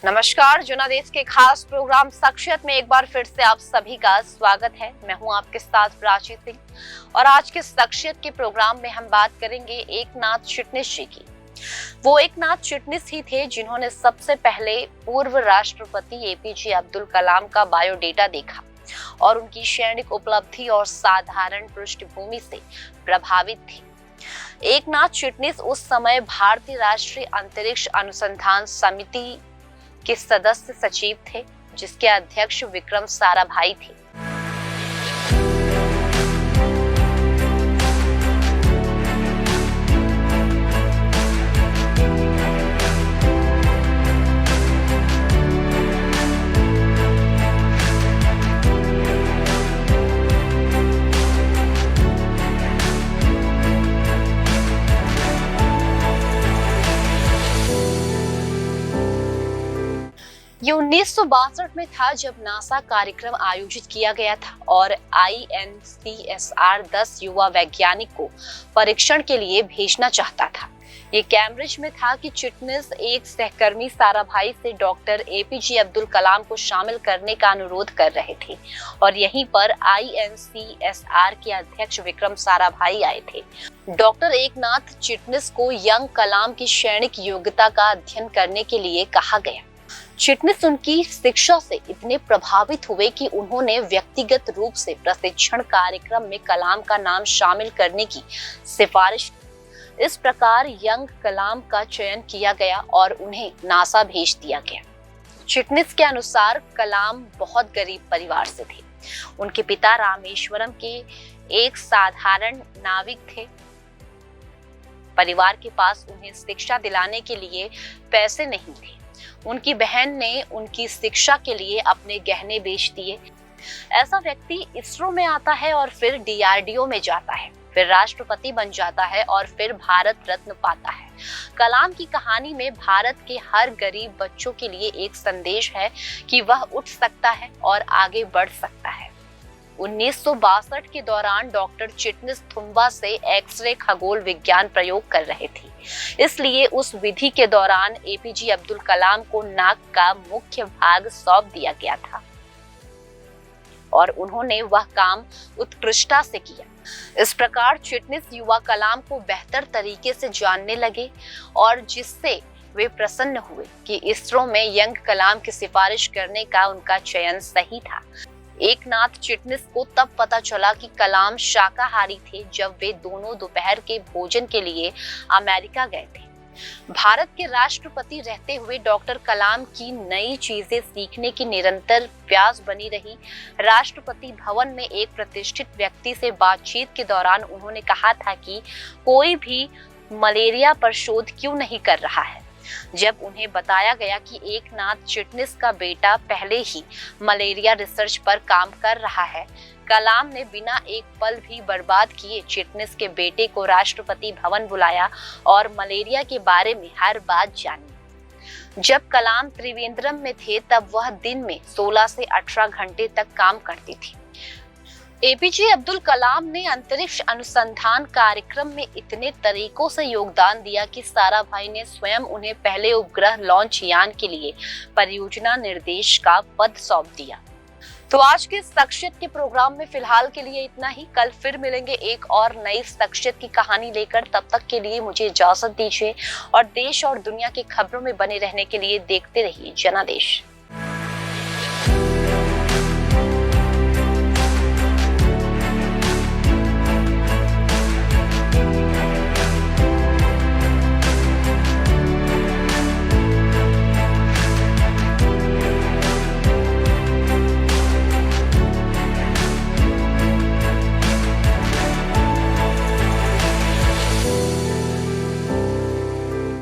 नमस्कार, जनादेश के खास प्रोग्राम शख्सियत में एक बार फिर से आप सभी का स्वागत है। मैं हूं आपके साथ प्राची सिंह और आज के शख्सियत के प्रोग्राम में हम बात करेंगे एकनाथ चिटनिस जी की। वो एकनाथ चिटनिस ही थे जिन्होंने सबसे पहले पूर्व राष्ट्रपति एपीजे अब्दुल कलाम का बायोडेटा देखा और उनकी सैनिक उपलब्धि और साधारण पृष्ठभूमि से प्रभावित थे। एकनाथ चिटनिस उस समय भारतीय राष्ट्रीय अंतरिक्ष अनुसंधान समिति के सदस्य सचिव थे, जिसके अध्यक्ष विक्रम साराभाई थे। ये 1962 में था जब नासा कार्यक्रम आयोजित किया गया था और INCSR 10 युवा वैज्ञानिक को परीक्षण के लिए भेजना चाहता था। ये कैम्ब्रिज में था कि चिटनिस एक सहकर्मी साराभाई से डॉक्टर एपीजे अब्दुल कलाम को शामिल करने का अनुरोध कर रहे थे और यहीं पर INCSR के अध्यक्ष विक्रम साराभाई आए थे। डॉक्टर एकनाथ चिटनिस को यंग कलाम की सैनिक योग्यता का अध्ययन करने के लिए कहा गया। चिटनिस उनकी शिक्षा से इतने प्रभावित हुए कि उन्होंने व्यक्तिगत रूप से प्रशिक्षण कार्यक्रम में कलाम का नाम शामिल करने की सिफारिश की। इस प्रकार यंग कलाम का चयन किया गया और उन्हें नासा भेज दिया गया। चिटनिस के अनुसार कलाम बहुत गरीब परिवार से थे। उनके पिता रामेश्वरम के एक साधारण नाविक थे। परिवार के पास उन्हें शिक्षा दिलाने के लिए पैसे नहीं थे। उनकी बहन ने उनकी शिक्षा के लिए अपने गहने बेच दिए। ऐसा व्यक्ति इसरो में आता है और फिर DRDO में जाता है, फिर राष्ट्रपति बन जाता है और फिर भारत रत्न पाता है। कलाम की कहानी में भारत के हर गरीब बच्चों के लिए एक संदेश है कि वह उठ सकता है और आगे बढ़ सकता है। 1962 के दौरान डॉक्टर चिटनिस थुम्बा से एक्सरे खगोल विज्ञान प्रयोग कर रहे थे, इसलिए उस विधि के दौरान एपीजे अब्दुल कलाम को नाक का मुख्य भाग सौंप दिया गया था और उन्होंने वह काम उत्कृष्टता से किया। इस प्रकार चिटनिस युवा कलाम को बेहतर तरीके से जानने लगे और जिससे वे प्रसन्न हुए कि इसरो में यंग कलाम की सिफारिश करने का उनका चयन सही था। एकनाथ चिटनिस को तब पता चला कि कलाम शाकाहारी थे जब वे दोनों दोपहर के भोजन के लिए अमेरिका गए थे। भारत के राष्ट्रपति रहते हुए डॉक्टर कलाम की नई चीजें सीखने की निरंतर प्यास बनी रही। राष्ट्रपति भवन में एक प्रतिष्ठित व्यक्ति से बातचीत के दौरान उन्होंने कहा था कि कोई भी मलेरिया पर शोध क्यों नहीं कर रहा है। जब उन्हें बताया गया कि एकनाथ चिटनिस का बेटा पहले ही मलेरिया रिसर्च पर काम कर रहा है, कलाम ने बिना एक पल भी बर्बाद किए चिटनिस के बेटे को राष्ट्रपति भवन बुलाया और मलेरिया के बारे में हर बात जानी। जब कलाम त्रिवेंद्रम में थे तब वह दिन में 16 से 18 घंटे तक काम करती थी। एपीजे अब्दुल कलाम ने अंतरिक्ष अनुसंधान कार्यक्रम में इतने तरीकों से योगदान दिया कि साराभाई ने स्वयं उन्हें पहले उपग्रह लॉन्च यान के लिए परियोजना निर्देश का पद सौंप दिया। तो आज के शख्सियत के प्रोग्राम में फिलहाल के लिए इतना ही। कल फिर मिलेंगे एक और नई शख्सियत की कहानी लेकर। तब तक के लिए मुझे इजाजत दीजिए और देश और दुनिया की खबरों में बने रहने के लिए देखते रहिए जनादेश।